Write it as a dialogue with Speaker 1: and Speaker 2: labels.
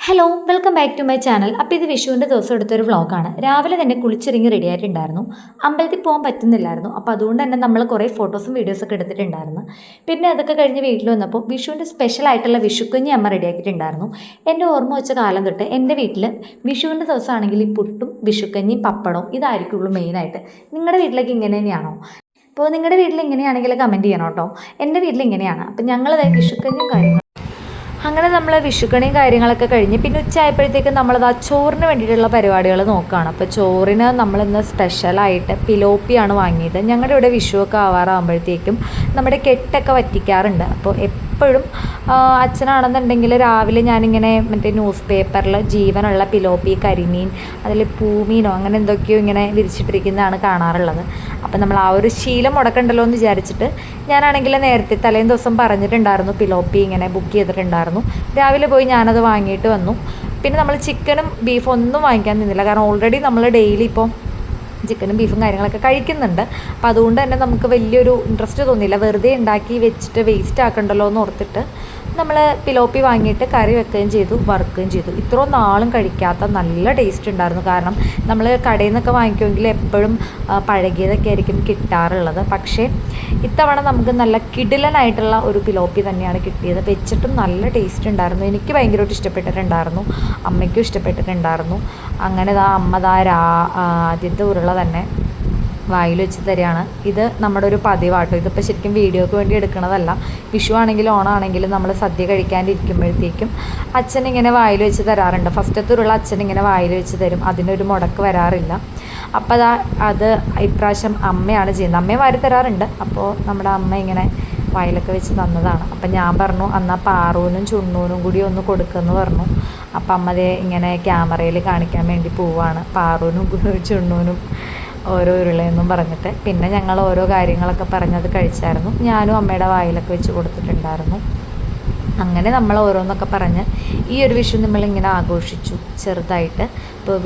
Speaker 1: Hello welcome back to my channel. അപ്പോൾ ഇത് വിഷുവിൻ്റെ ദിവസം എടുത്തൊരു വ്ളോഗാണ്. രാവിലെ തന്നെ കുളിച്ചിറങ്ങി റെഡി ആയിട്ടുണ്ടായിരുന്നു. അമ്പലത്തിൽ പോകാൻ പറ്റുന്നില്ലായിരുന്നു. അപ്പോൾ അതുകൊണ്ട് തന്നെ നമ്മൾ കുറേ ഫോട്ടോസും വീഡിയോസൊക്കെ എടുത്തിട്ടുണ്ടായിരുന്നു. പിന്നെ അതൊക്കെ കഴിഞ്ഞ് വീട്ടിൽ വന്നപ്പോൾ വിഷുവിൻ്റെ സ്പെഷ്യലായിട്ടുള്ള വിഷുക്കഞ്ഞി അമ്മ റെഡിയാക്കിയിട്ടുണ്ടായിരുന്നു. എൻ്റെ ഓർമ്മ വെച്ച കാലം തൊട്ട് എൻ്റെ വീട്ടിൽ വിഷുവിൻ്റെ ദിവസമാണെങ്കിൽ ഈ പുട്ടും വിഷുക്കഞ്ഞിയും പപ്പടവും ഇതായിരിക്കുള്ളൂ മെയിനായിട്ട്. നിങ്ങളുടെ വീട്ടിലേക്ക് ഇങ്ങനെ തന്നെയാണോ? അപ്പോൾ നിങ്ങളുടെ വീട്ടിൽ ഇങ്ങനെയാണെങ്കിൽ കമൻറ്റ് ചെയ്യണം കേട്ടോ. എൻ്റെ വീട്ടിൽ ഇങ്ങനെയാണ്. അപ്പോൾ ഞങ്ങൾ വിഷുക്കഞ്ഞിയും കാര്യങ്ങളും അങ്ങനെ നമ്മൾ വിഷുക്കണിയും കാര്യങ്ങളൊക്കെ കഴിഞ്ഞ് പിന്നെ ഉച്ചയായപ്പോഴത്തേക്ക് നമ്മളത് ആ ചോറിന് വേണ്ടിയിട്ടുള്ള പരിപാടികൾ നോക്കുകയാണ്. അപ്പോൾ ചോറിന് നമ്മളിന്ന് സ്പെഷ്യലായിട്ട് പിലോപ്പിയാണ് വാങ്ങിയത്. ഞങ്ങളുടെ ഇവിടെ വിഷുവൊക്കെ ആവാറാകുമ്പോഴത്തേക്കും നമ്മുടെ കെട്ടൊക്കെ വറ്റിക്കാറുണ്ട്. അപ്പോൾ എപ്പോഴും അച്ഛനാണെന്നുണ്ടെങ്കിൽ രാവിലെ ഞാനിങ്ങനെ മറ്റേ ന്യൂസ് പേപ്പറിൽ ജീവനുള്ള പിലോപ്പി, കരിമീൻ, അതിൽ പൂമീനോ അങ്ങനെ എന്തൊക്കെയോ ഇങ്ങനെ വിരിച്ചിട്ടിരിക്കുന്നതാണ് കാണാറുള്ളത്. അപ്പം നമ്മൾ ആ ഒരു ശീലം മുടക്കണ്ടല്ലോ എന്ന് വിചാരിച്ചിട്ട് ഞാനാണെങ്കിൽ നേരത്തെ തലേന്ന് ദിവസം പറഞ്ഞിട്ടുണ്ടായിരുന്നു പിലോപ്പി ഇങ്ങനെ ബുക്ക് ചെയ്തിട്ടുണ്ടായിരുന്നു. രാവിലെ പോയി ഞാനത് വാങ്ങിയിട്ട് വന്നു. പിന്നെ നമ്മൾ ചിക്കനും ബീഫും ഒന്നും വാങ്ങിക്കാൻ നിന്നില്ല. കാരണം ഓൾറെഡി നമ്മൾ ഡെയിലി ഇപ്പോൾ ചിക്കനും ബീഫും കാര്യങ്ങളൊക്കെ കഴിക്കുന്നുണ്ട്. അപ്പോൾ അതുകൊണ്ട് തന്നെ നമുക്ക് വലിയൊരു ഇൻട്രസ്റ്റ് തോന്നിയില്ല. വെറുതെ ഉണ്ടാക്കി വെച്ചിട്ട് വേസ്റ്റ് ആക്കണ്ടല്ലോ എന്ന് ഓർത്തിട്ട് നമ്മൾ പിലോപ്പി വാങ്ങിയിട്ട് കറി വെക്കുകയും ചെയ്തു, വറുക്കുകയും ചെയ്തു. ഇത്രയും നാളും കഴിക്കാത്ത നല്ല ടേസ്റ്റ് ഉണ്ടായിരുന്നു. കാരണം നമ്മൾ കടയിൽ നിന്നൊക്കെ വാങ്ങിക്കുമെങ്കിൽ എപ്പോഴും പഴകിയതൊക്കെ ആയിരിക്കും കിട്ടാറുള്ളത്. പക്ഷേ ഇത്തവണ നമുക്ക് നല്ല കിടിലനായിട്ടുള്ള ഒരു പിലോപ്പി തന്നെയാണ് കിട്ടിയത്. വെച്ചിട്ടും നല്ല ടേസ്റ്റ് ഉണ്ടായിരുന്നു. എനിക്ക് ഭയങ്കരമായിട്ട് ഇഷ്ടപ്പെട്ടിട്ടുണ്ടായിരുന്നു, അമ്മയ്ക്കും ഇഷ്ടപ്പെട്ടിട്ടുണ്ടായിരുന്നു. അങ്ങനെ അമ്മ ആദ്യത്തെ ഉരുള തന്നെ വായിൽ വെച്ച് തരികയാണ്. ഇത് നമ്മുടെ ഒരു പതിവാട്ടോ. ഇതിപ്പോൾ ശരിക്കും വീഡിയോക്ക് വേണ്ടി എടുക്കണതല്ല. വിഷു ആണെങ്കിലും ഓണാണെങ്കിലും നമ്മൾ സദ്യ കഴിക്കാണ്ടിരിക്കുമ്പോഴത്തേക്കും അച്ഛനിങ്ങനെ വായിൽ വെച്ച് തരാറുണ്ട്. ഫസ്റ്റത്തെ ഉരുള അച്ഛനിങ്ങനെ വായിൽ വെച്ച് തരും. അതിനൊരു മുടക്ക് വരാറില്ല. അപ്പോൾ അത് ഇപ്രാവശ്യം അമ്മയാണ് ചെയ്യുന്നത്. അമ്മയെ വാരി തരാറുണ്ട്. അപ്പോൾ നമ്മുടെ അമ്മ ഇങ്ങനെ വായിലൊക്കെ വെച്ച് തന്നതാണ്. അപ്പം ഞാൻ പറഞ്ഞു എന്നാൽ പാറൂനും ചുണ്ണൂനും കൂടി ഒന്ന് കൊടുക്കുമെന്ന് പറഞ്ഞു. അപ്പം അമ്മ ഇങ്ങനെ ക്യാമറയിൽ കാണിക്കാൻ വേണ്ടി പോവുകയാണ് പാറൂനും ചുണ്ണൂനും ഓരോ ഉരുളയെന്നും പറഞ്ഞിട്ട്. പിന്നെ ഞങ്ങൾ ഓരോ കാര്യങ്ങളൊക്കെ പറഞ്ഞത് കഴിച്ചായിരുന്നു. ഞാനും അമ്മയുടെ വായിലൊക്കെ വെച്ച് കൊടുത്തിട്ടുണ്ടായിരുന്നു. അങ്ങനെ നമ്മൾ ഓരോന്നൊക്കെ പറഞ്ഞ് ഈ ഒരു വിഷു നമ്മളിങ്ങനെ ആഘോഷിച്ചു ചെറുതായിട്ട്. ഇപ്പോൾ